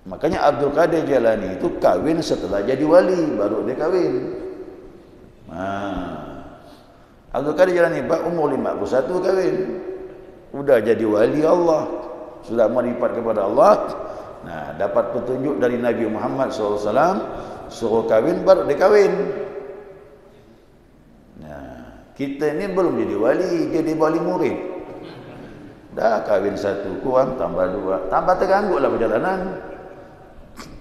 Makanya Abdul Qadir Jailani itu kawin setelah jadi wali, baru dia kawin. Abdul Qadir Jailani umur 51 kawin. Udah jadi wali Allah, sudah meripat kepada Allah. Nah, dapat petunjuk dari Nabi Muhammad SAW, suruh kawin, baru dia kawin. Nah, kita ini belum jadi wali, jadi wali murid. Dah kawin 1 kurang, tambah 2, tambah terganggu lah perjalanan.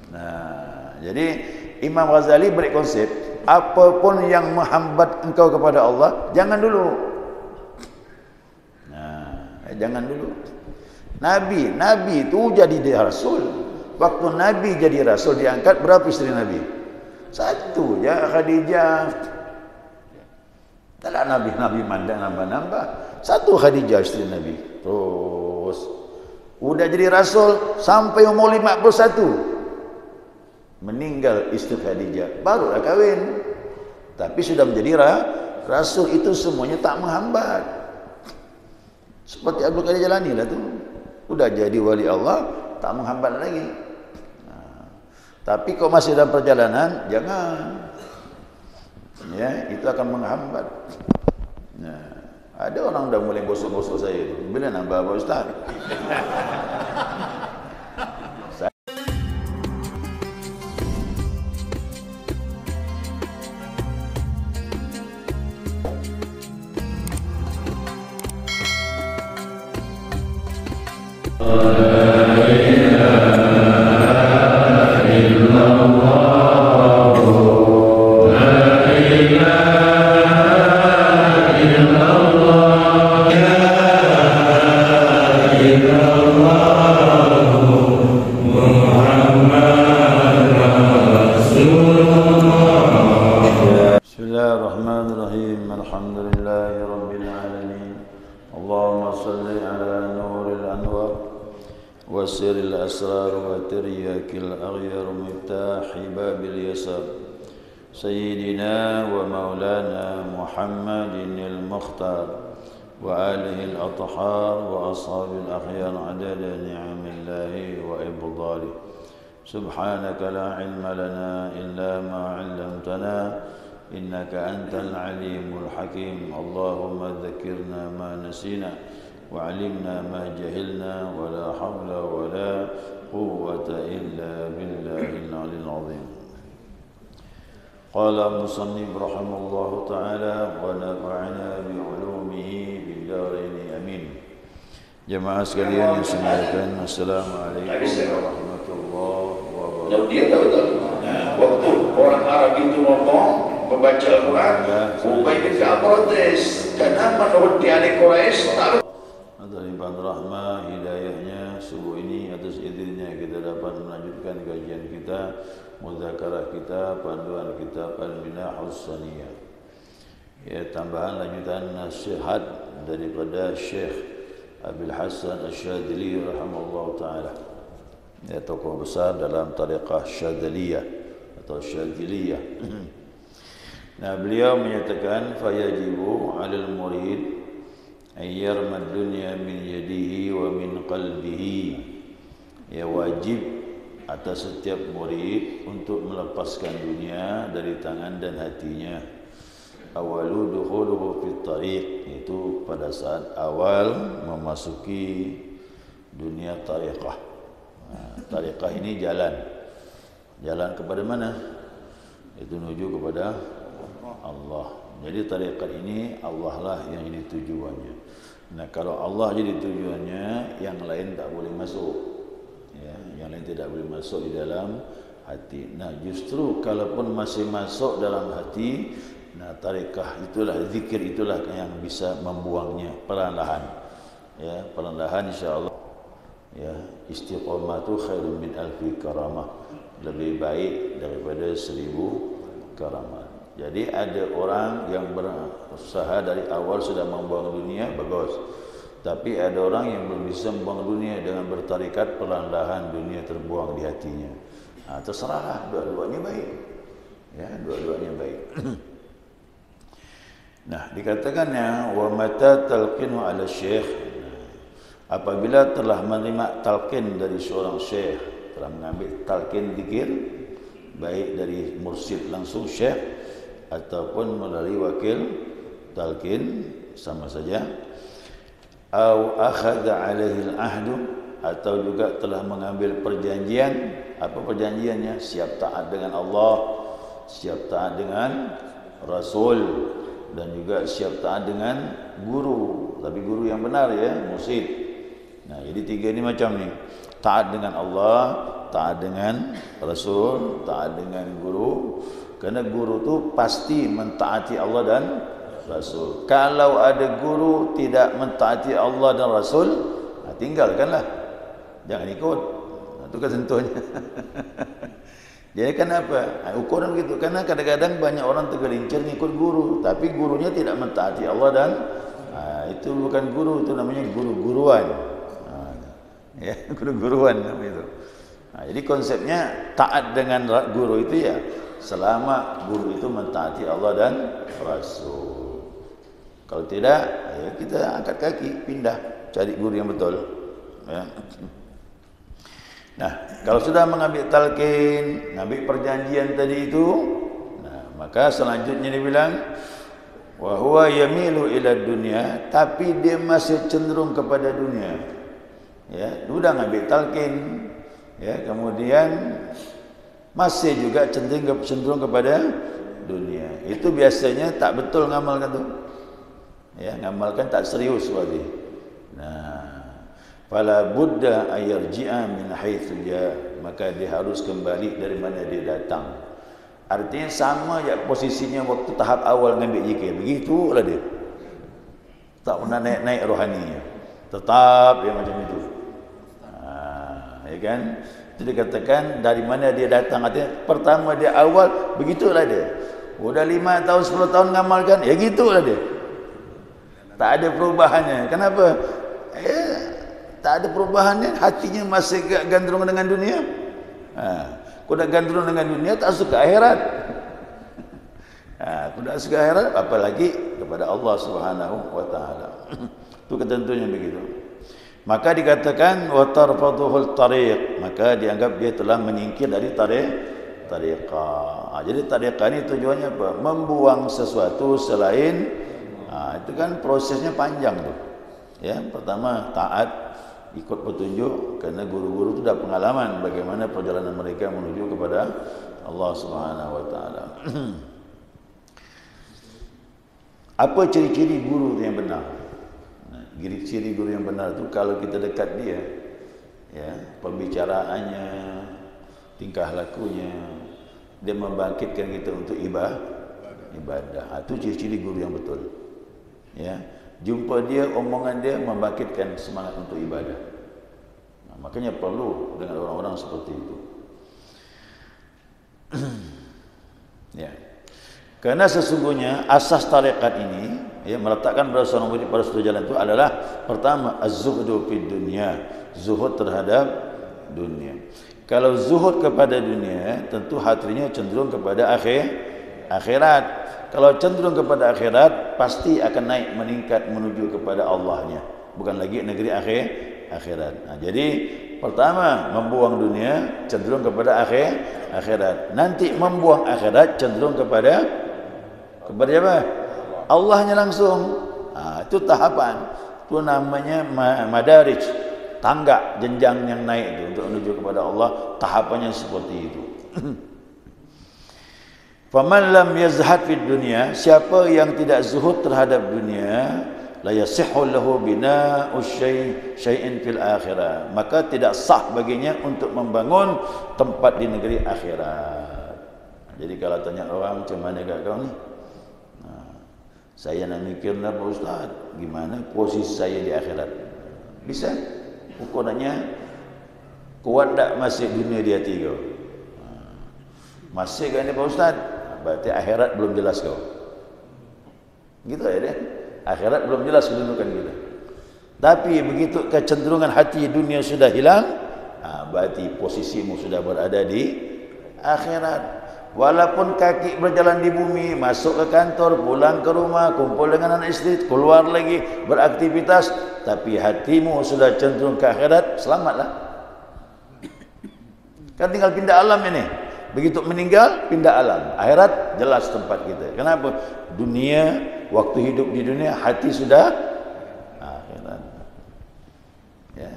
Nah, jadi Imam Ghazali beri konsep, apapun yang menghambat engkau kepada Allah, jangan dulu. Nah, jangan dulu. Nabi itu jadi dia rasul. Waktu Nabi jadi rasul diangkat, berapa istri Nabi? 1 ya, Khadijah. Tak Nabi mandang nambah-nambah. 1 Khadijah istri Nabi. Terus udah jadi rasul sampai umur 51. Meninggal istri Khadijah, barulah kawin. Tapi sudah menjadi rasul, itu semuanya tak menghambat. Seperti Abdul Qadir Jailani lah tu. Udah jadi wali Allah, tak menghambat lagi. Nah, tapi kau masih dalam perjalanan, jangan. Ya, itu akan menghambat. Nah, ada orang dah mulai gosok-gosok saya tu. Bila nambah apa Ustaz? Bismillahirrahmanirrahim. Alhamdulillahi rabbil alamin. Allahumma salli ala nuril anwar wa sirril asrar wa tiryakil aghyar miftahi babil yasar sayyidina wa maulana Muhammadin al-mukhtar wa alihi al-athhar wa ashabil akhyar adada ni'amillahi wa ibdalih. Subhanaka la ilma lana illa ma 'allamtana إنك أنت العليم الحكيم. اللهم ذكرنا ما نسينا وعلمنا ما جهلنا ولا حول ولا قوة إلا بالله العلي العظيم. قال المصنف رحمه الله تعالى ونفعنا بعلومه بالدارين آمين. Jemaah sekalian yang saya muliakan, Assalamualaikum warahmatullahi wabarakatuh. Waktu orang Arab itu ngomong membaca Al-Quran, Ubay bin Ka'ab protes, kenapa menurut dia Quraisy tak limpah rahmah hidayahnya subuh ini, atas izinnya kita dapat melanjutkan kajian kita, muzakarah kita, panduan kitab Al-Minahus Saniyah. Ya, tambahan lanjutan nasihat daripada Syekh Abil Hasan Asy-Syadzili rahimahullah taala. Ya, tokoh besar dalam tariqah Syadziliyah atau Syadziliyah. Nah, beliau menyatakan fayajibu 'alal murid ay yarmad dunya min yadihi wa min qalbihi. Ya, wajib atas setiap murid untuk melepaskan dunia dari tangan dan hatinya. Awalu dukhuluhu fit tariq, itu pada saat awal memasuki dunia tariqah. Nah, tariqah ini jalan kepada mana? Itu menuju kepada Allah. Jadi tariqat ini Allah lah yang jadi tujuannya. Nah, kalau Allah jadi tujuannya, yang lain tak boleh masuk. Ya, yang lain tidak boleh masuk di dalam hati. Nah, justru kalaupun masih masuk dalam hati, nah tariqah itulah, zikir itulah yang bisa membuangnya perlahan. Ya, perlahan insya-Allah. Ya, istiqamatu khairun min alfi karamah. Lebih baik daripada 1000 karamah. Jadi ada orang yang berusaha dari awal sudah membuang dunia, bagus. Tapi ada orang yang belum bisa membuang dunia, dengan bertarikat perlahan-lahan dunia terbuang di hatinya. Nah, terserahlah, dua-duanya baik. Ya, dua-duanya baik. Nah, dikatakannya wa mata talqinu ala syekh, apabila telah menerima talqin dari seorang syekh, telah mengambil talqin zikir baik dari mursyid langsung syekh ataupun melalui wakil talqin sama saja, au akhadha alaihi al-ahdu, atau juga telah mengambil perjanjian. Apa perjanjiannya? Siap taat dengan Allah, siap taat dengan Rasul, dan juga siap taat dengan guru, tapi guru yang benar ya, mursyid. Nah, jadi tiga ni macam ni. Taat dengan Allah, taat dengan Rasul, taat dengan guru. Kerana guru tu pasti mentaati Allah dan Rasul. Kalau ada guru tidak mentaati Allah dan Rasul, tinggalkanlah. Jangan ikut. Itu ketentuannya. Jadi kenapa? Ukuran begitu. Karena kadang-kadang banyak orang tergelincir ikut guru, tapi gurunya tidak mentaati Allah dan itu bukan guru, itu namanya guru-guruan. Ya, guru-guruan namanya itu. Jadi konsepnya taat dengan guru itu ya selama guru itu mentaati Allah dan Rasul. Kalau tidak, ya kita angkat kaki, pindah, cari guru yang betul. Ya. Nah, kalau sudah mengambil talqin, mengambil perjanjian tadi itu, nah, maka selanjutnya dia bilang, wa huwa yamilu ila dunya, tapi dia masih cenderung kepada dunia. Ya, sudah mengambil talqin, ya, kemudian masih juga cenderung kepada dunia. Itu biasanya tak betul ngamalkan tu. Ya, ngamalkan tak serius berarti. Nah, fala buddha ayarji'a min haitsu ja, maka dia harus kembali dari mana dia datang. Artinya sama je posisinya waktu tahap awal ngambil zikir, begitulah dia. Tak pernah naik-naik rohaninya. Tetap dia macam itu. Ya kan? Itu dikatakan dari mana dia datang, artinya pertama dia awal begitulah dia. Sudah 5 tahun 10 tahun ngamalkan, ya gitulah dia. Tak ada perubahannya. Kenapa? Tak ada perubahannya, hatinya masih gandrung dengan dunia. Kau dah gandrung dengan dunia, tak suka akhirat. Kau tak suka akhirat, apalagi kepada Allah Subhanahu wa taala. Itu ketentuannya begitu. Maka dikatakan wa tarfaduhul tariq, maka dianggap dia telah menyingkir dari tariqah. Jadi tariqah ini tujuannya apa? Membuang sesuatu selain itu kan prosesnya panjang tu. Ya, pertama taat, ikut petunjuk, kerana guru-guru itu dah pengalaman bagaimana perjalanan mereka menuju kepada Allah Subhanahu wa taala. Apa ciri-ciri guru yang benar? Ciri guru yang benar itu kalau kita dekat dia, ya, pembicaraannya, tingkah lakunya, dia membangkitkan kita untuk ibadah. Itu ciri-ciri guru yang betul. Ya, jumpa dia, omongan dia membangkitkan semangat untuk ibadah. Makanya perlu dengan orang-orang seperti itu. Ya. Karena sesungguhnya asas tarekat ini, ya, meletakkan pada seorang murid pada satu jalan itu adalah pertama az-zuhdu fid dunya, zuhud terhadap dunia. Kalau zuhud kepada dunia, tentu hatinya cenderung kepada akhirat. Kalau cenderung kepada akhirat, pasti akan naik meningkat menuju kepada Allahnya, bukan lagi negeri akhirat. Jadi pertama membuang dunia, cenderung kepada akhirat. Nanti membuang akhirat, cenderung kepada apa? Allahnya langsung. Itu tahapan. Itu namanya madarij, tangga jenjang yang naik itu untuk menuju kepada Allah. Tahapannya seperti itu. Faman lam yazhad fid dunya, siapa yang tidak zuhud terhadap dunia, la yasihhu lahu bina'u syai'in fil akhirah, maka tidak sah baginya untuk membangun tempat di negeri akhirat. Jadi kalau tanya orang, macam mana kat kau ni? Saya nak mikir lah Pak Ustaz, gimana posisi saya di akhirat? Bisa? Ukurannya kuat tak masih dunia di hati kau? Masih kan ni Pak Ustaz? Berarti akhirat belum jelas kau. Gitu ya dia. Akhirat belum jelas kedudukan kita. Tapi begitu kecenderungan hati dunia sudah hilang, berarti posisimu sudah berada di akhirat. Walaupun kaki berjalan di bumi, masuk ke kantor, pulang ke rumah, kumpul dengan anak istri, keluar lagi beraktivitas, tapi hatimu sudah cenderung ke akhirat, selamatlah. Kan tinggal pindah alam ini. Begitu meninggal, pindah alam. Akhirat jelas tempat kita. Kenapa? Dunia, waktu hidup di dunia, hati sudah akhirat. Ya.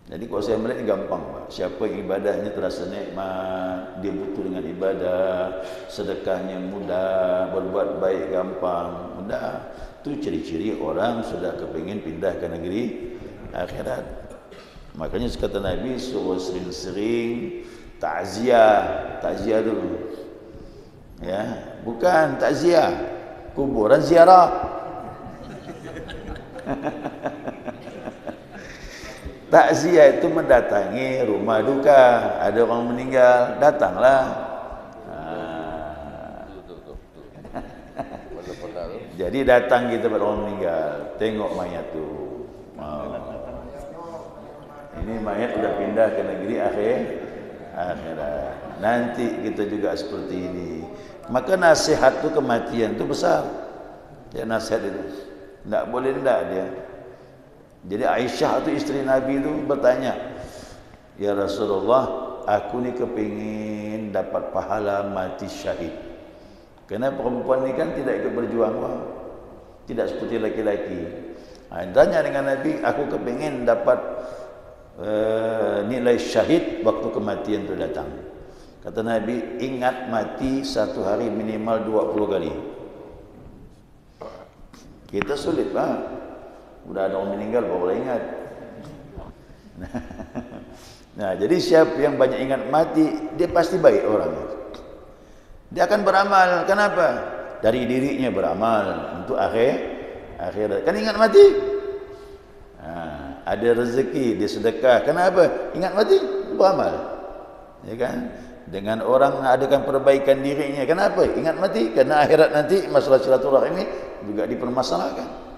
Jadi kalau saya melihat gampang, Pak. Siapa yang ibadahnya terasa nikmat, dia butuh dengan ibadah, sedekahnya mudah, berbuat baik gampang, mudah. Itu ciri-ciri orang sudah kepingin pindah ke negeri akhirat. Makanya kata Nabi suruh sering-sering takziah dulu. Ya, bukan takziah kuburan ziarah. Takziah itu mendatangi rumah duka, ada orang meninggal, datanglah. Jadi datang kita pada orang meninggal, tengok mayat tu. Ini mayat sudah pindah ke negeri akhirat. Nanti kita juga seperti ini. Maka nasihat tu kematian tu besar. Ya, nasihat itu tidak boleh tidak dia. Jadi Aisyah tu isteri Nabi tu bertanya, ya Rasulullah, aku ni kepingin dapat pahala mati syahid. Kerana perempuan ni kan tidak ikut berjuang, tidak seperti laki-laki. Tanya dengan Nabi, aku kepingin dapat nilai syahid waktu kematian itu datang. Kata Nabi, ingat mati satu hari minimal 20 kali. Kita sulit, Pak. Udah ada orang meninggal baru ingat. Nah, jadi siapa yang banyak ingat mati, dia pasti baik orangnya. Dia akan beramal. Kenapa? Dari dirinya beramal untuk akhirat. Kan ingat mati? Ada rezeki, dia sedekah. Kenapa? Ingat mati, beramal. Ya kan? Dengan orang adakan perbaikan dirinya. Kenapa? Ingat mati. Karena akhirat nanti masalah silaturahim ini juga dipermasalahkan.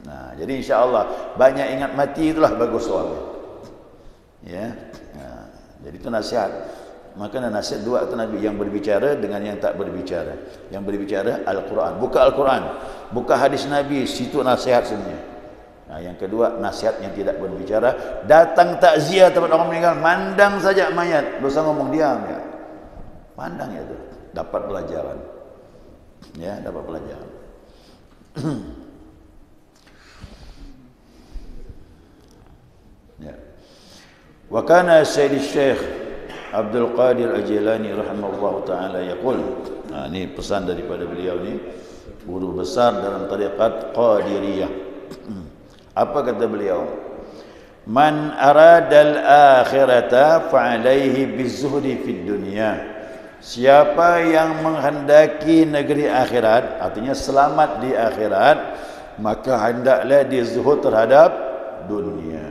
Nah, jadi insya-Allah banyak ingat mati itulah bagus soalnya. Ya. Nah, jadi itu nasihat. Maka nasihat dua itu Nabi, yang berbicara dengan yang tak berbicara. Yang berbicara Al-Quran, buka Al-Quran, buka hadis Nabi, situ nasihat sebenarnya. Nah, yang kedua nasihat yang tidak berbicara, datang takziah tempat orang meninggal, mandang saja mayat, dosa ngomong diam ya. Pandang ya itu, dapat pelajaran. Ya, dapat pelajaran. Ya. Wa kana Sayyid Syekh Abdul Qadir Al-Jilani rahimahullah ta'ala yaqul. Nah, ini pesan daripada beliau ni, guru besar dalam tariqat Qadiriyah. Apa kata beliau? Man aradal akhirata fa'alaihi bizuhdi fid dunya. Siapa yang menghendaki negeri akhirat, artinya selamat di akhirat, maka hendaklah dia zuhud terhadap dunia.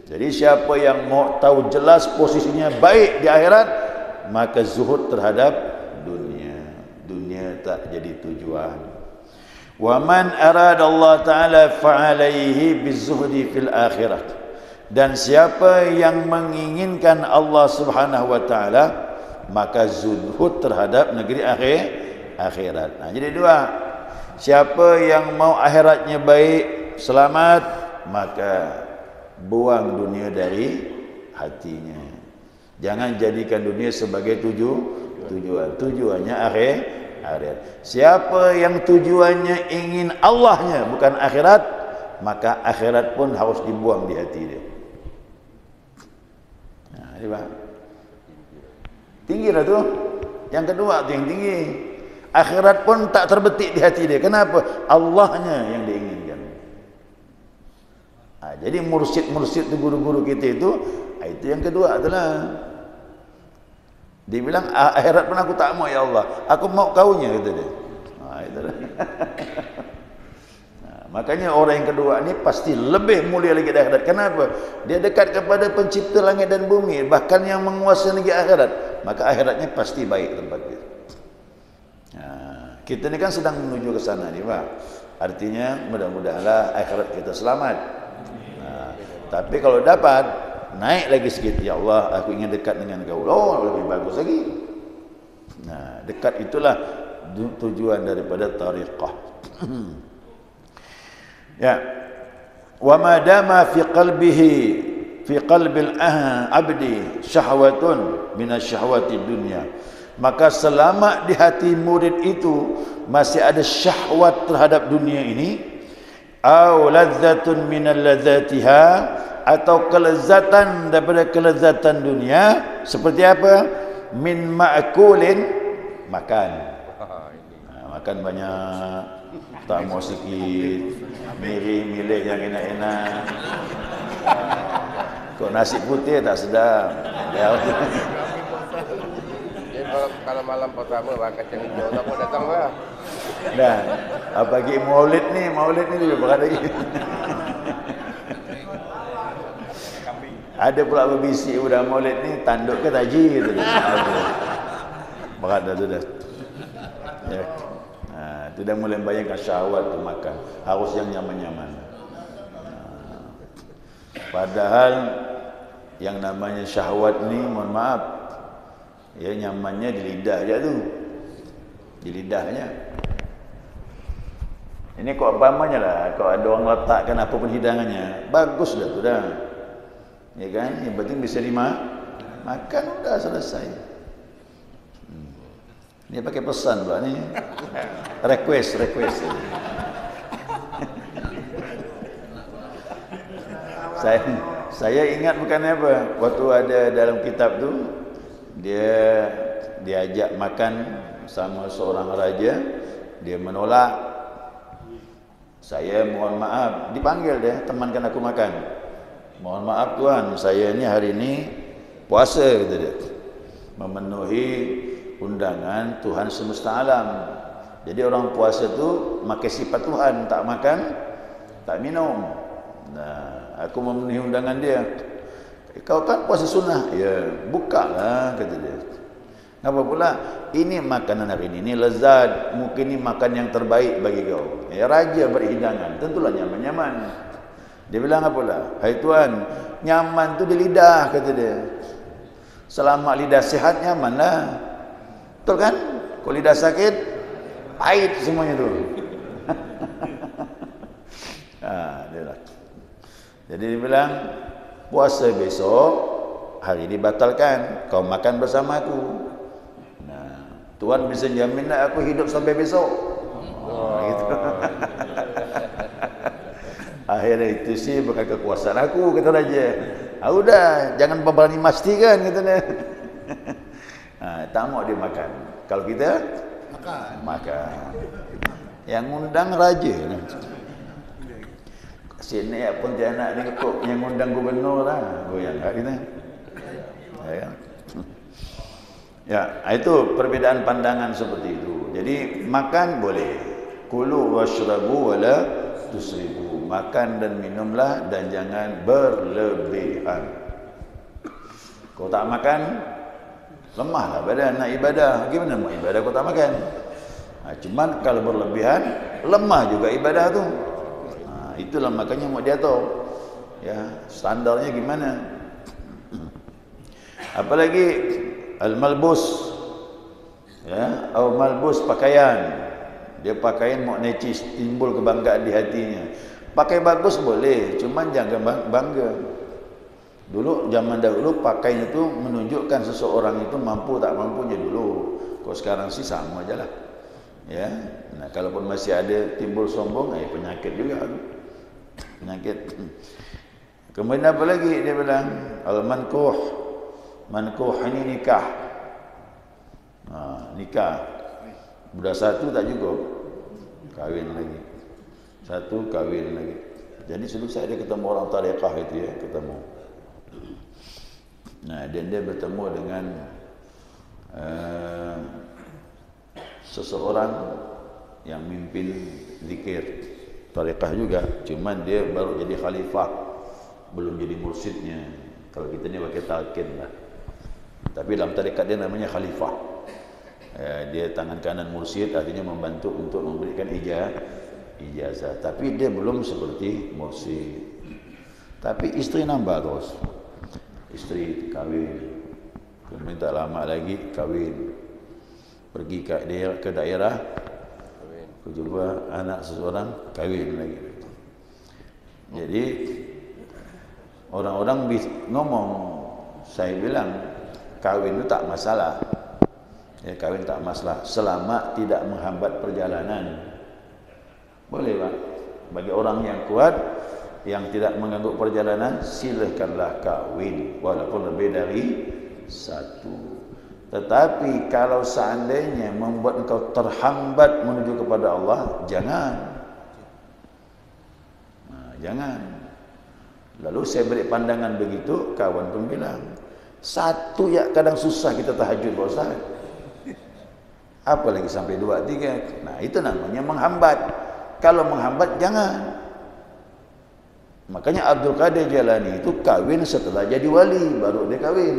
Jadi siapa yang mau tahu jelas posisinya baik di akhirat, maka zuhud terhadap dunia. Dunia tak jadi tujuan. Wa man arada Allah Ta'ala fa'alaihi bizuhdi fil akhirah. Dan siapa yang menginginkan Allah Subhanahu wa Ta'ala, maka zuhud terhadap negeri akhirat. Nah, jadi dua. Siapa yang mau akhiratnya baik, selamat, maka buang dunia dari hatinya. Jangan jadikan dunia sebagai tujuan. Tujuannya akhirat. Siapa yang tujuannya ingin Allahnya bukan akhirat, maka akhirat pun harus dibuang di hati dia. Nah, ini Pak. Tinggi lah tu. Yang kedua tu yang tinggi. Akhirat pun tak terbetik di hati dia. Kenapa? Allahnya yang diinginkan. Jadi mursyid-mursyid tu, guru-guru kita itu yang kedua adalah dia bilang akhirat pun aku tak mau ya Allah, aku mau kaunya kata dia. Itulah. Makanya orang yang kedua ni pasti lebih mulia lagi di akhirat. Kenapa? Dia dekat kepada pencipta langit dan bumi, bahkan yang menguasai negeri akhirat, maka akhiratnya pasti baik tempat dia. Kita ni kan sedang menuju ke sana ni Pak. Artinya mudah-mudahanlah akhirat kita selamat. Tapi kalau dapat naik lagi sikit, ya Allah aku ingin dekat dengan kau, lebih bagus lagi. Nah, dekat itulah tujuan daripada tariqah. Ya. Wa ma dama fi qalbihi fi qalbil abdi syahwatun minasyahwati dunya, maka selama di hati murid itu masih ada syahwat terhadap dunia ini, au ladzatun minal ladzatiha, atau kelezatan daripada kelezatan dunia, seperti apa? Min ma'kulin, makan. Makan banyak, tak mau sikit, milih yang enak-enak. Kok nasi putih tak sedap. Jadi kalau malam pertama kacang hijau tak mau datang lah. Nah, apalagi maulid ni juga berat lagi. Ada pula berbisik budak maulid ni, tanduk ke taji gitu. Berat dah tu dah. Ya. Itu dah mulai bayangkan syahwat tu makan. Harus yang nyaman-nyaman. Padahal yang namanya syahwat ni, mohon maaf, ya nyamannya di lidah je tu. Di lidahnya. Ini kok umpamanya lah, kalau ada orang letakkan apa pun hidangannya, bagus dah tu dah. Ya kan? Yang penting bisa makan, dah selesai. Ni pakai pesan pula ni. Request. Saya ingat bukan apa, waktu ada dalam kitab tu, dia diajak makan sama seorang raja, dia menolak. Saya mohon maaf, dipanggil dia, temankan aku makan. Mohon maaf tuan, saya ni hari ni puasa, kata dia, memenuhi undangan Tuhan semesta alam. Jadi orang puasa tu makan sifat Tuhan, tak makan, tak minum. Nah, aku memenuhi undangan dia. Kau kan puasa sunnah? Ya, bukalah, kata dia. Apa pula? Ini makanan hari ini lezat, mungkin ini makan yang terbaik bagi kau. Ya, raja berhidangan, tentulah nyaman-nyaman. Dia bilang apa pula? Hai tuan, nyaman tu di lidah, kata dia. Selama lidah sihat, nyaman lah. Betul kan? Kalau lidah sakit, pahit semuanya tu. Dia lah. Jadi dia bilang, puasa besok, hari ini batalkan. Kau makan bersama aku. Nah, tuan bisa jamin tak aku hidup sampai besok? Gitu. Akhirnya itu sih bukan kekuasaan aku, kata raja. Udah, jangan berani memastikan, kata dia. Tak mau dia makan. Kalau kita makan. Yang ngundang raja. Sini Pontianak ni kok yang ngundang gubernur lah. Goyang kat kita. Ya, itu perbezaan pandangan seperti itu. Jadi makan boleh. Kulu washrabu wala tusribu. Makan dan minumlah dan jangan berlebihan. Kau tak makan, lemahlah badan nak ibadah. Gimana mau ibadah kau tak makan? Cuman kalau berlebihan, lemah juga ibadah tu. Itulah makanya mau jatuh. Ya, standarnya gimana? Apalagi al-malbus. Ya, atau malbus pakaian. Dia pakaian mau necis, timbul kebanggaan di hatinya. Pakai bagus boleh, cuman jangan bangga. Dulu zaman dahulu pakaian itu menunjukkan seseorang itu mampu tak mampunya dulu. Kok sekarang sih sama aja lah. Ya. Nah, kalaupun masih ada timbul sombong, penyakit juga. Penyakit. Kemudian apa lagi dia bilang? Al-mankuh. Mankuh ini nikah. Nikah. Budak satu tak cukup, kahwin lagi. Satu kahwin lagi. Jadi dulu saya ada ketemu orang tarekat itu ya, ketemu. Nah, dan dia bertemu dengan seseorang yang mimpin zikir tarekat juga, cuman dia baru jadi khalifah, belum jadi mursyidnya. Kalau kita ni pakai talqin lah. Tapi dalam tarekat dia namanya khalifah. Dia tangan kanan mursyid, artinya membantu untuk memberikan ijazah. Tapi dia belum seperti mursyid. Tapi isteri nambah terus. Isteri kahwin. Kemudian tak lama lagi kahwin. Pergi ke daerah, aku jumpa anak seseorang, kahwin lagi. Jadi Orang-orang ngomong, saya bilang kawin itu tak masalah. Ya, kawin tak masalah selama tidak menghambat perjalanan. Boleh Pak. Bagi orang yang kuat, yang tidak mengganggu perjalanan, silakanlah kawin walaupun lebih dari satu. Tetapi kalau seandainya membuat engkau terhambat menuju kepada Allah, jangan. Jangan. Lalu saya beri pandangan begitu, kawan pun bilang, satu ya kadang susah kita tahajud Pak Ustaz. Apalagi sampai 2, 3. Nah, itu namanya menghambat. Kalau menghambat jangan. Makanya Abdul Qadir Jalani itu kawin setelah jadi wali, baru dia kawin.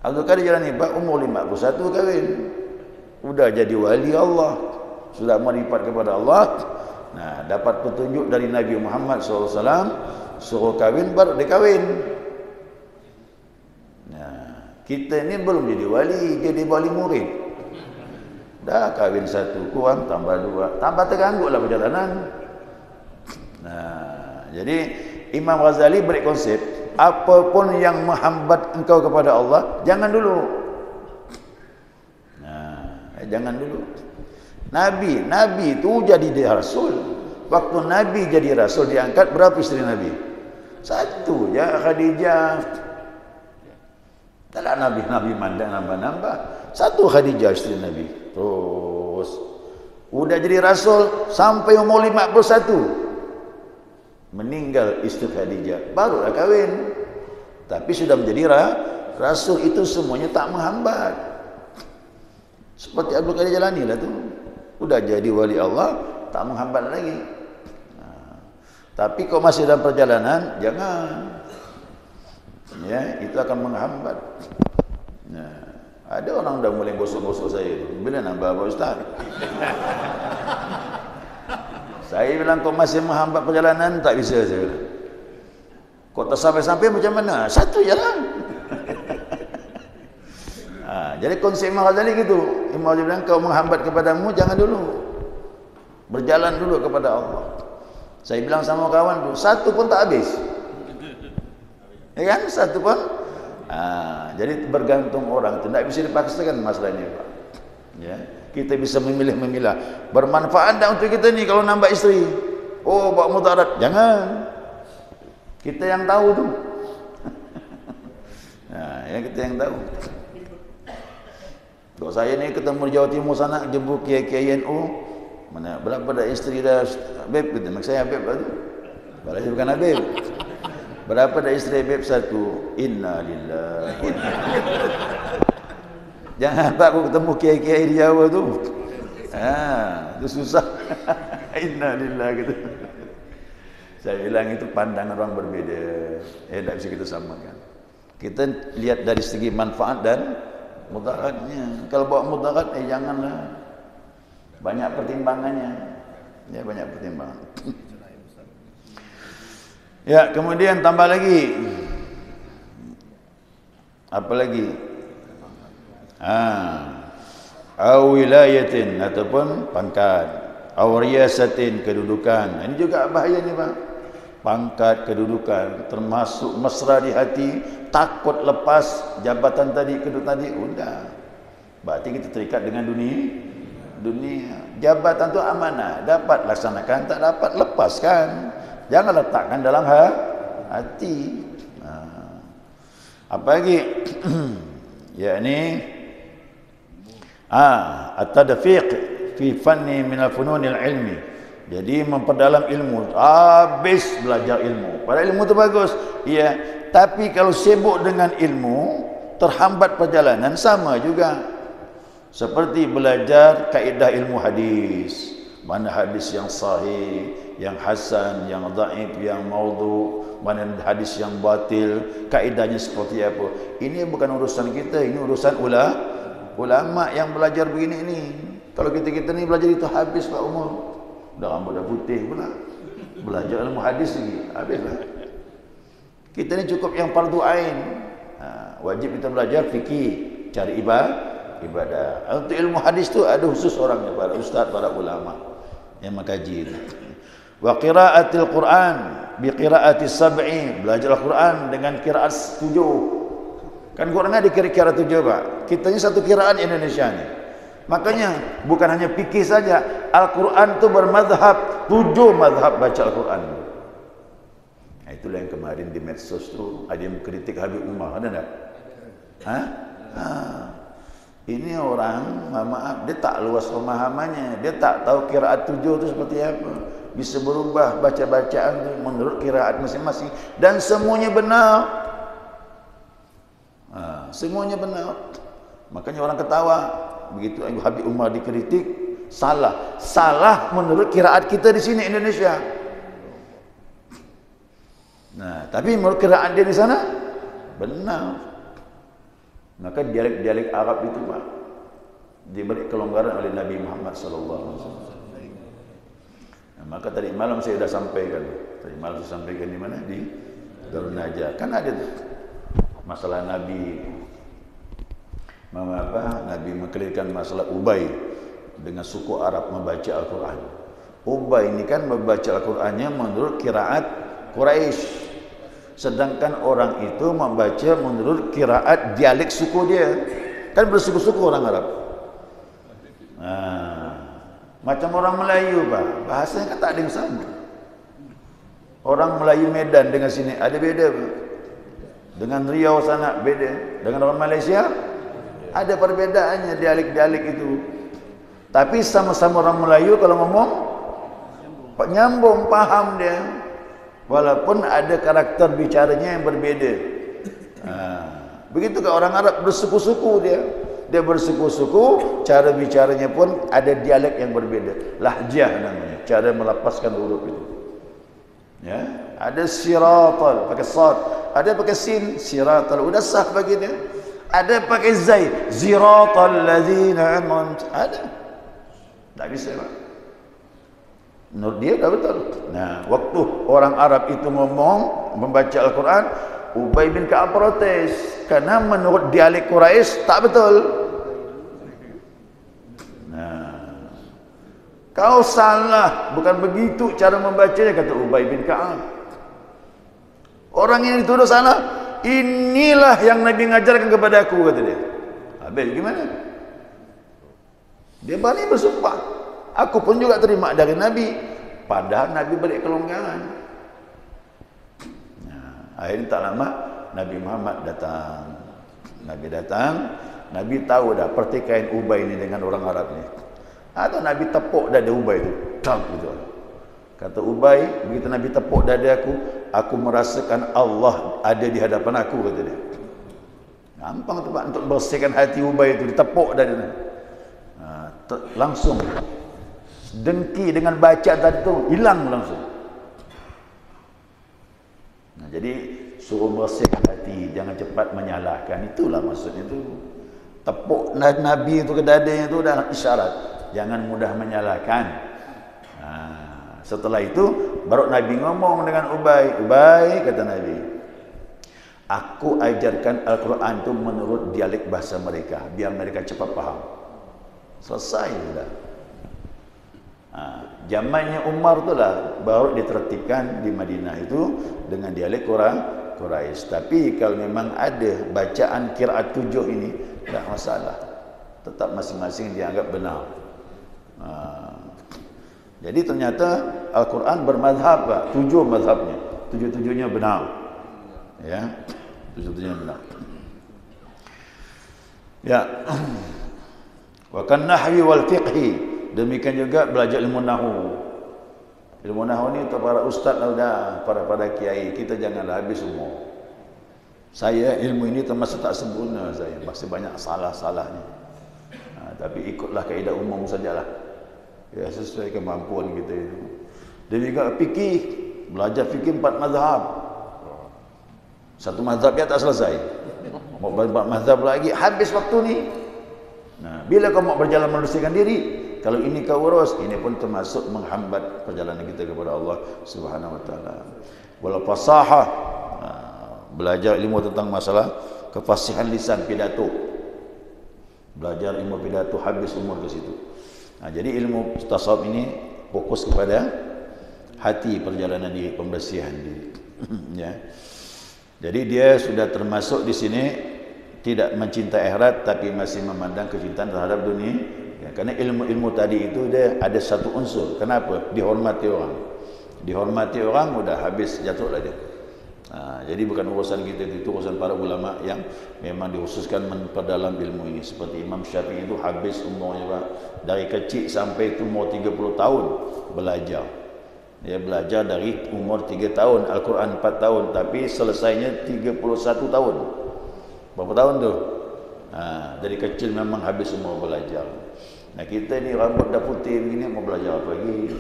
Abdul Qadir Jalani Pak umur 51 kawin. Udah jadi wali Allah, sudah meripat kepada Allah. Nah, dapat petunjuk dari Nabi Muhammad SAW, suruh kawin, baru dia kawin. Nah, kita ini belum jadi wali, jadi wali murid. Dah kawin 1 kurang, tambah 2, tambah terganggu lah perjalanan. Nah, jadi Imam Ghazali beri konsep, apapun yang menghambat engkau kepada Allah, jangan dulu. Nah, jangan dulu. Nabi itu jadi dia rasul. Waktu Nabi jadi rasul diangkat, berapa istri Nabi? 1 ya, Khadijah. Taklah Nabi mandang nambah-nambah. 1 Khadijah istri Nabi. Terus udah jadi rasul sampai umur 51. Meninggal istri Khadijah, barulah kawin. Tapi sudah menjadi rasul, itu semuanya tak menghambat. Seperti Abdul Qadir Jalani lah tu. Udah jadi wali Allah, tak menghambat lagi. Nah, tapi kalau masih dalam perjalanan, jangan. Ya, itu akan menghambat. Nah, ada orang dah mulai gosok-gosok saya tu. Bila nambah Pak Ustaz? Saya bilang kau masih menghambat perjalanan, tak bisa saya bilang. Kau tak sampai-sampai macam mana? 1 jalan. Jadi konsep Imam Ghazali gitu. Imam Ghazali bilang kau menghambat kepadamu, jangan dulu. Berjalan dulu kepada Allah. Saya bilang sama kawan tu, 1 pun tak habis. Ya kan? 1 pun. Jadi bergantung orang tu, tak bisa dipaksakan masalah ini Pak. Ya. Kita bisa memilah-memilah. Bermanfaat tak untuk kita ni kalau nambah isteri? Oh, buat mudarat. Jangan. Kita yang tahu tu. Nah, ya kita yang tahu. Kalau saya ni ketemu di Jawa Timur sana, jemput kiai-kiai NU, mana berapa dah isteri dah Habib gitu. Mak saya Habib tu. Balas bukan Habib. Berapa dah isteri Habib? 1. Innalillahi. Jangan Pak aku ketemu kiai-kiai di Jawa tu. Itu susah. Innalillahi gitu. Saya bilang itu pandangan orang berbeda. Tak bisa kita samakan. Kita lihat dari segi manfaat dan mudaratnya. Kalau bawa mudarat, janganlah. Banyak pertimbangannya. Ya, banyak pertimbangan. Ya, kemudian tambah lagi. Apa lagi? Wilayatin ataupun pangkat. Riyasatin, kedudukan. Ini juga bahaya ni Pak. Pangkat, kedudukan, termasuk mesra di hati, takut lepas jabatan tadi, kedudukan tadi, udah. Berarti kita terikat dengan dunia. Jabatan tu amanah, dapat laksanakan, tak dapat lepaskan. Jangan letakkan dalam hati. Apa lagi? yakni at-tadfiq fi fanni min al-funun al-ilmi. Jadi memperdalam ilmu, habis belajar ilmu. Padahal ilmu itu bagus. Ya, tapi kalau sibuk dengan ilmu, terhambat perjalanan, sama juga. Seperti belajar kaidah ilmu hadis. Mana hadis yang sahih, yang hasan, yang dhaif, yang maudhu, mana hadis yang batil, kaidahnya seperti apa. Ini bukan urusan kita, ini urusan ulama yang belajar begini ini. Kalau kita ni belajar itu habis Pak umur. Dah rambut dah putih pula. Belajar ilmu hadis lagi, habislah. Kita ni cukup yang fardu ain. Wajib kita belajar fikih, cari ibadah. Untuk ilmu hadis tu ada khusus orangnya, para ustaz, para ulama yang mengkaji. Wa qiraatil Quran, biqiraati sab'i, belajar Al-Quran dengan qiraat 7. Kan Quran ada qiraat 7, Pak. Kita ini satu qiraat Indonesia ni. Makanya bukan hanya fikih saja, Al-Quran tu bermazhab, 7 mazhab baca Al-Quran. Nah, itulah yang kemarin di medsos tu ada yang kritik Habib Umar, ada tak? Ini orang, maaf, dia tak luas pemahamannya. Dia tak tahu qiraat 7 itu seperti apa. Bisa berubah baca-bacaan itu menurut qiraat masing-masing. Dan semuanya benar. Semuanya benar. Makanya orang ketawa. Begitu Habib Umar dikritik, salah. Salah menurut qiraat kita di sini Indonesia. Nah, tapi menurut qiraat dia di sana, benar. Maka dialek-dialek Arab itu, Pak, diberi kelonggaran oleh Nabi Muhammad SAW. Nah, maka tadi malam saya sudah sampaikan. Tadi malam saya sampaikan di mana? Di Darun Najah. Kan ada tuh masalah Nabi, Nabi mengkelirkan masalah Ubay dengan suku Arab membaca Al-Quran. Ubay ini kan membaca Al-Qurannya menurut qiraat Quraisy. Sedangkan orang itu membaca menurut qiraat dialek suku dia. Kan bersuku-suku orang Arab. Macam orang Melayu, Pak. Bahasanya kan tak ada yang sama. Orang Melayu Medan dengan sini ada beda, Pak. Dengan Riau sana beda. Dengan orang Malaysia ada perbedaannya dialek-dialek itu. Tapi sama-sama orang Melayu kalau ngomong nyambung, paham dia. Walaupun ada karakter bicaranya yang berbeza. Begitu ke orang Arab bersuku-suku dia. Dia bersuku-suku, cara bicaranya pun ada dialek yang berbeza. Lahjah namanya, cara melapaskan huruf itu. Ya, ada siratal pakai sad, ada pakai sin, siratal udah sah bagi dia. Ada pakai zai, ziratal ladzina an'amta. Ada. Tak bisa, Pak. Menurut dia dah betul. Nah, waktu orang Arab itu ngomong membaca Al-Quran, Ubay bin Ka'ab protes karena menurut dialek Quraisy tak betul. Nah, kau salah, bukan begitu cara membacanya, kata Ubay bin Ka'ab. Orang yang dituduh salah, inilah yang Nabi ngajarkan kepada aku, kata dia. Habis gimana? Dia berani bersumpah. Aku pun juga terima dari Nabi. Padahal Nabi beri kelonggaran. Nah, akhirnya tak lama Nabi Muhammad datang. Nabi datang. Nabi tahu dah pertikaian Ubay ini dengan orang Arab ni. Atau Nabi tepuk dada Ubay itu. Dam gitu. Kata Ubay, begitu Nabi tepuk dada aku merasakan Allah ada di hadapan aku, kata dia. Gampang tu, Pak, untuk bersihkan hati Ubay itu, ditepuk dada. Langsung dengki dengan bacaan tadi tu hilang langsung. Nah, jadi suruh bersihkan hati, jangan cepat menyalahkan. Itulah maksudnya tu. Tepuk Nabi itu ke dadanya tu dah isyarat, jangan mudah menyalahkan. Setelah itu baru Nabi ngomong dengan Ubay. Ubay, kata Nabi, aku ajarkan Al-Quran itu menurut dialek bahasa mereka, biar mereka cepat faham. Selesai sudah. Zamannya Umar itulah baru ditertibkan di Madinah itu dengan dialek Quraisy. Tapi kalau memang ada bacaan qiraat 7 ini, tak masalah. Tetap masing-masing dianggap benar. Jadi ternyata Al-Quran bermazhab, Pak. 7 mazhabnya. 7-7-nya benar. Ya. 7-7-nya benar. Ya. Wa kan nahwi wal fiqhi. Demikian juga belajar ilmu nahwu. Ilmu nahwu ni untuk para ustaz dah, para kiai. Kita janganlah habis semua. Saya ilmu ini termasuk tak sempurna saya. Masih banyak salah-salahnya. Tapi ikutlah kaedah umum sajalah. Ya, sesuai kemampuan kita itu. Dan juga fikih, belajar fikih 4 mazhab. Satu mazhab dia tak selesai. Mau 4 mazhab lagi, habis waktu ni. Nah, bila kau mau berjalan membersihkan diri, kalau ini kau urus, ini pun termasuk menghambat perjalanan kita kepada Allah Subhanahu wa taala. Wal fasahah, belajar ilmu tentang masalah kefasihan lisan, pidato. Belajar ilmu pidato habis umur ke situ. Nah, jadi ilmu tasawuf ini fokus kepada hati, perjalanan diri, pembersihan diri. Ya. Jadi dia sudah termasuk di sini tidak mencintai akhirat tapi masih memandang kecintaan terhadap dunia. Ya, karena ilmu-ilmu tadi itu dia ada satu unsur. Kenapa? Dihormati orang. Dihormati orang udah habis, jatuhlah dia. Jadi bukan urusan kita, itu urusan para ulama yang memang dikhususkan memperdalam ilmu ini. Seperti Imam Syafi'i itu habis umurnya Pak, dari kecil sampai umur 30 tahun belajar. Dia belajar dari umur 3 tahun, Al-Quran 4 tahun, tapi selesainya 31 tahun. Berapa tahun tu? Dari kecil memang habis umur belajar. Nah kita ni rambut dah putih begini, mau belajar apa lagi?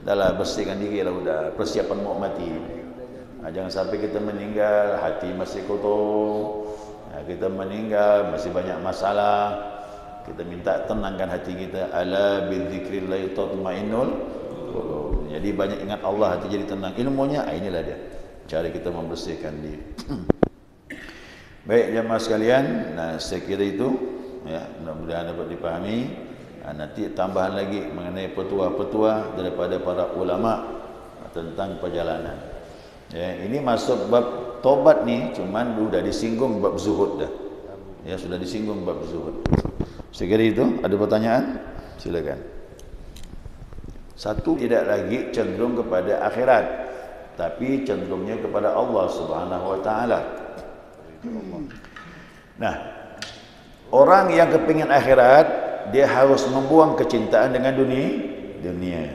Dah lah, bersihkan diri lah, udah persiapan mau mati. Jangan sampai kita meninggal hati masih kotor. Kita meninggal masih banyak masalah. Kita minta tenangkan hati kita. Ala bidzikrillah tatmainnul qulub. Jadi banyak ingat Allah, hati jadi tenang. Ilmunya inilah dia, cara kita membersihkan diri. Baik jemaah sekalian, saya kira itu ya, mudah-mudahan dapat dipahami. Nanti tambahan lagi mengenai petua-petua daripada para ulama tentang perjalanan. Ya, ini masuk bab tobat nih, cuman sudah disinggung bab zuhud dah. Ya, sudah disinggung bab zuhud. Saya kira itu. Ada pertanyaan? Silakan. Satu, tidak lagi cenderung kepada akhirat, tapi cenderungnya kepada Allah Subhanahu wa taala. Nah, orang yang kepingin akhirat, dia harus membuang kecintaan dengan dunia.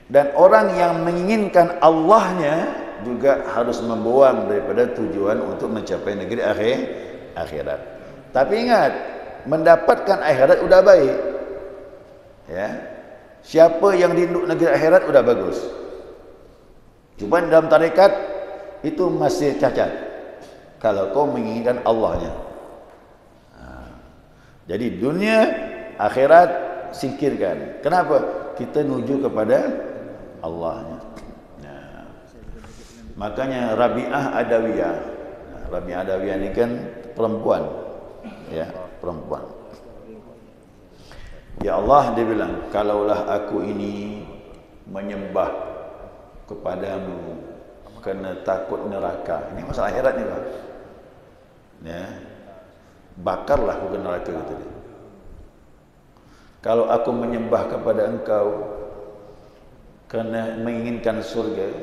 Dan orang yang menginginkan Allahnya juga harus membuang daripada tujuan untuk mencapai negeri akhirat. Tapi ingat, mendapatkan akhirat udah baik. Ya. Siapa yang rindu negeri akhirat udah bagus. Cuma dalam tarekat itu masih cacat. Kalau kau menginginkan Allahnya. Jadi dunia, akhirat singkirkan. Kenapa? Kita menuju kepada Allahnya. Makanya Rabi'ah Adawiyah. Rabi'ah Adawiyah ini kan perempuan. Ya, perempuan. Ya Allah, dia bilang, kalaulah aku ini menyembah kepadamu kerana takut neraka. Ini masalah akhirat ni Pak. Ya. Bakarlah aku ke neraka, kata dia. Kalau aku menyembah kepada engkau kerana menginginkan surga,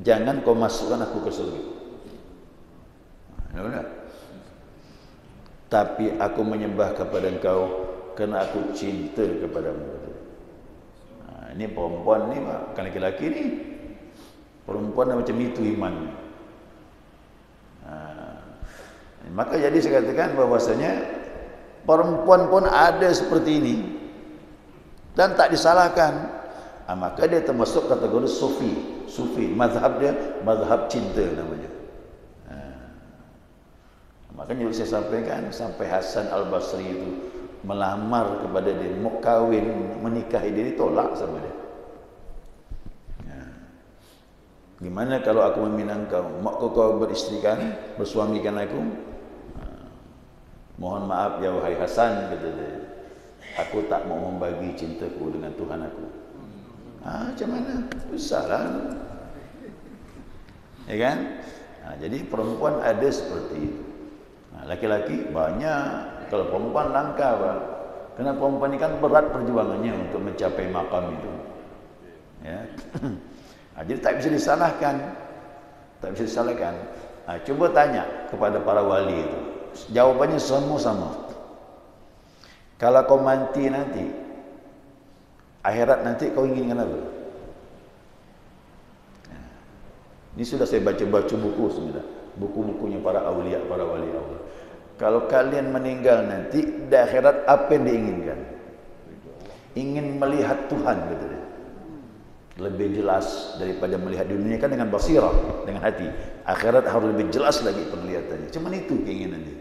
jangan kau masukkan aku ke surga. Benar? Tapi aku menyembah kepada engkau kerana aku cinta kepadamu. Ini perempuan ni, bukan lelaki ni. Perempuan macam itu iman. Maka jadi saya katakan bahwasanya perempuan pun ada seperti ini dan tak disalahkan. Maka dia termasuk kategori sufi. Mazhab dia mazhab cinta namanya. Makanya saya sampaikan sampai Hasan Al-Basri itu melamar kepada dia, mau kahwin, menikahi dia, ditolak sama dia. Gimana kalau aku meminang kau? Maukah kau beristrikan, bersuamikan aku? Mohon maaf ya wahai Hasan, kata dia. Aku tak mau membagi cintaku dengan Tuhan aku. Macam mana? Susahlah. Ya kan? Jadi perempuan ada seperti itu. Laki-laki banyak. Kalau perempuan langka, Pak. Kerana perempuan ini kan berat perjuangannya untuk mencapai makam itu. Ya. Jadi tak bisa disalahkan. Tak bisa disalahkan. Cuba tanya kepada para wali itu. Jawabannya semua sama. Kalau kau mati nanti, akhirat nanti kau inginkan apa? Ini sudah saya baca-baca buku sebenarnya. Buku-bukunya para awliya, para wali Allah. Kalau kalian meninggal nanti, di akhirat apa yang diinginkan? Ingin melihat Tuhan, kata dia. Lebih jelas daripada melihat dunia kan dengan basirah, dengan hati. Akhirat harus lebih jelas lagi penglihatannya. Cuma itu keinginan dia.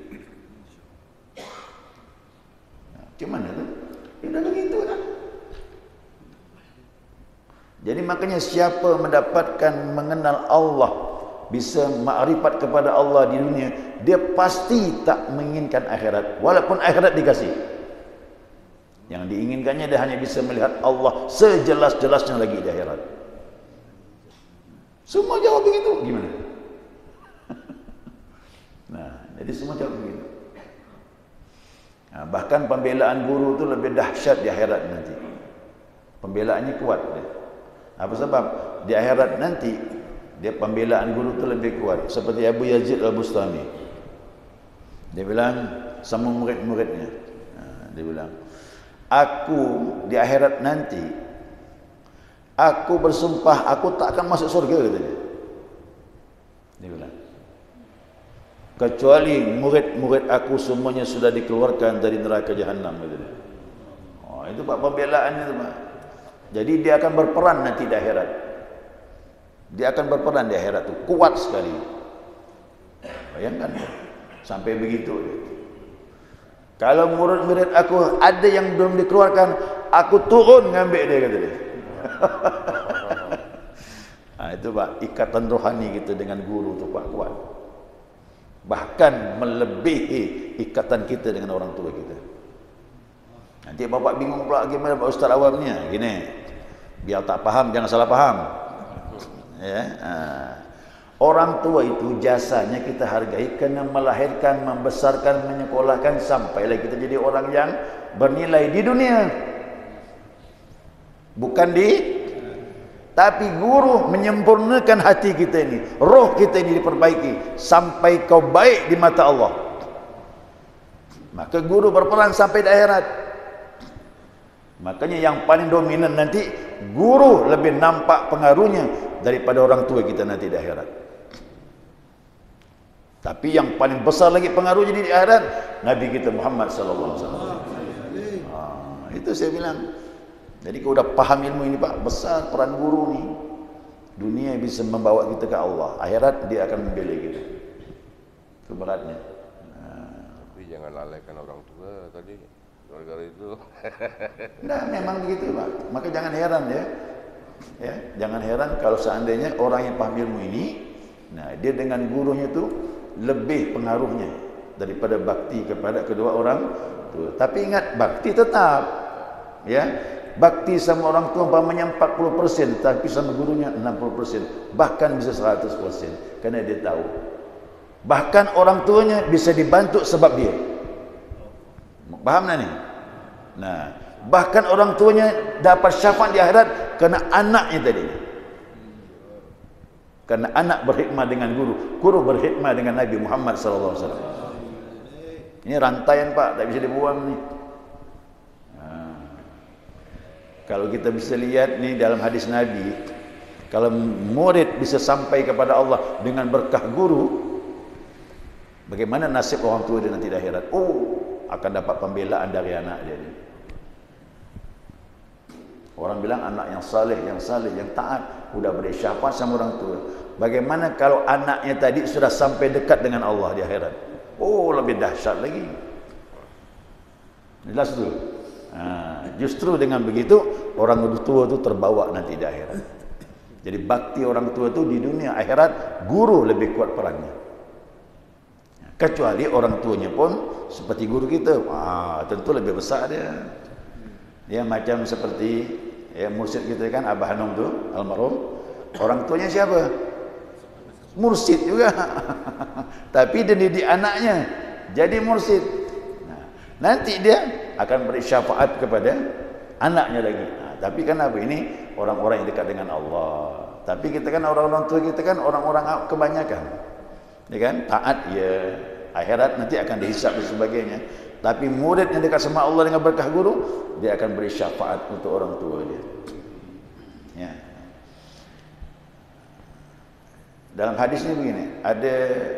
Gimana tu? Sudah begitu kan? Jadi makanya siapa mendapatkan mengenal Allah, bisa ma'rifat kepada Allah di dunia, dia pasti tak menginginkan akhirat, walaupun akhirat dikasih. Yang diinginkannya dia hanya bisa melihat Allah sejelas-jelasnya lagi di akhirat. Semua jawab begitu, gimana? Nah, jadi semua jawab begitu. Nah, bahkan pembelaan guru itu lebih dahsyat di akhirat nanti. Pembelaannya kuat dia. Apa sebab? Di akhirat nanti dia pembelaan guru itu lebih kuat. Seperti Abu Yazid Al-Bustami. Dia bilang sama murid-muridnya. Nah, dia bilang, aku di akhirat nanti, aku bersumpah aku tak akan masuk surga, katanya. Dia bilang, kecuali murid-murid aku semuanya sudah dikeluarkan dari neraka jahanam, katanya. Oh, itu Pak pembelaannya itu, Pak. Jadi dia akan berperan nanti di akhirat. Dia akan berperan di akhirat itu kuat sekali. Bayangkan sampai begitu. Kalau murid-murid aku ada yang belum dikeluarkan, aku turun ngambil dia, kata dia. Nah, itu Pak, ikatan rohani kita dengan guru itu Pak kuat. Bahkan melebihi ikatan kita dengan orang tua kita. Nanti bapak bingung pula gimana Pak Ustaz awamnya. Gini, biar tak paham jangan salah paham. Ya, orang tua itu jasanya kita hargai karena melahirkan, membesarkan, menyekolahkan sampailah kita jadi orang yang bernilai di dunia. Bukan tapi guru menyempurnakan hati kita ini, roh kita ini diperbaiki sampai kau baik di mata Allah. Maka guru berperan sampai di akhirat. Makanya yang paling dominan nanti guru lebih nampak pengaruhnya daripada orang tua kita nanti di akhirat. Tapi yang paling besar lagi pengaruhnya di akhirat Nabi kita Muhammad sallallahu alaihi wasallam. Itu saya bilang. Jadi kalau udah paham ilmu ini Pak, besar peran guru ni. Dunia bisa membawa kita ke Allah, akhirat dia akan membela kita. Itu beratnya. Tapi jangan lalaikan orang tua tadi. Gara-gara itu. Nah, memang begitu Pak. Maka jangan heran ya. Ya, jangan heran kalau seandainya orang yang paham ilmu ini, nah dia dengan gurunya itu lebih pengaruhnya daripada bakti kepada kedua orang tua. Tapi ingat, bakti tetap ya. Bakti sama orang tua umpamanya 40%, tapi sama gurunya 60%, bahkan bisa 100%, karena dia tahu. Bahkan orang tuanya bisa dibantu sebab dia. Paham tak ni? Nah, bahkan orang tuanya dapat syafaat di akhirat kerana anaknya tadi. Karena anak berhikmah dengan guru, guru berhikmah dengan Nabi Muhammad sallallahu alaihi wasallam. Ini rantaian Pak, tak bisa dibuang ni. Kalau kita bisa lihat ni dalam hadis Nabi, kalau murid bisa sampai kepada Allah dengan berkah guru, bagaimana nasib orang tua dia nanti di akhirat? Oh, akan dapat pembelaan dari anak dia. Orang bilang anak yang saleh, yang taat, sudah beri syafaat sama orang tua. Bagaimana kalau anaknya tadi sudah sampai dekat dengan Allah di akhirat? Oh, lebih dahsyat lagi. Jelas tu. Justru dengan begitu orang tua itu terbawa nanti di akhirat. Jadi bakti orang tua itu di dunia, akhirat guru lebih kuat perannya. Kecuali orang tuanya pun seperti guru kita, tentu lebih besar dia. Dia macam seperti ya mursyid kita kan, Abah Hanum tu almarhum. Orang tuanya siapa? Mursyid juga. Tapi dia didik anaknya jadi mursyid. Nah, nanti dia akan beri syafaat kepada anaknya lagi. Tapi kan apa ini orang-orang yang dekat dengan Allah. Tapi kita kan orang-orang tua kita kan orang-orang kebanyakan, ya kan, taat ya, akhirat nanti akan dihisab dan sebagainya. Tapi murid yang dekat sama Allah dengan berkah guru, dia akan beri syafaat untuk orang tua dia. Ya. Dalam hadis ini begini, ada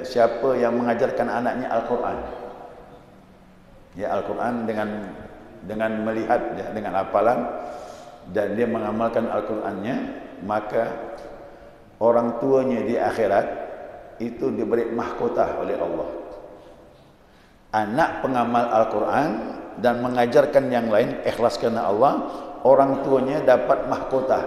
siapa yang mengajarkan anaknya Al-Quran. Ya, Al-Quran dengan melihat ya, dengan hafalan, dan dia mengamalkan Al-Qurannya, maka orang tuanya di akhirat itu diberi mahkotah oleh Allah. Anak pengamal Al-Quran dan mengajarkan yang lain ikhlas karena Allah, orang tuanya dapat mahkotah.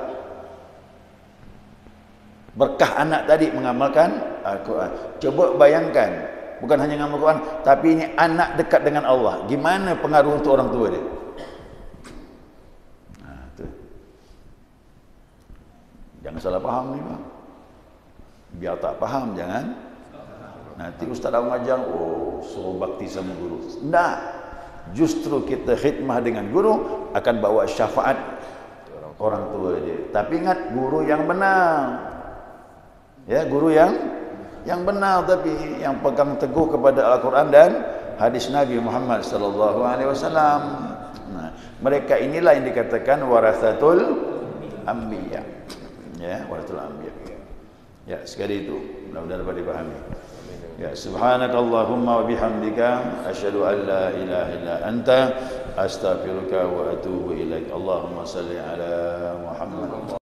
Berkah anak tadi mengamalkan Al-Quran. Coba bayangkan, bukan hanya ngamal Quran, tapi ini anak dekat dengan Allah. Gimana pengaruh untuk orang tua dia? Nah, tu. Jangan salah paham ni Pak. Biar tak faham jangan. Nanti ustaz dah mengajar, suruh bakti sama guru. Tidak. Justru kita khidmah dengan guru akan bawa syafaat orang tua dia. Tapi ingat guru yang benar. Ya, guru yang benar, tapi yang pegang teguh kepada Al-Quran dan hadis Nabi Muhammad sallallahu alaihi wasallam. Nah, mereka inilah yang dikatakan warasatul anbiya. Ya, warasatul anbiya. Ya, sekali itu. Mudah-mudahan dapat dipahami. Ya, subhanakallahumma wa bihamdika asyhadu an la ilaha illa anta astaghfiruka wa atubu ilaik. Allahumma salli ala Muhammad.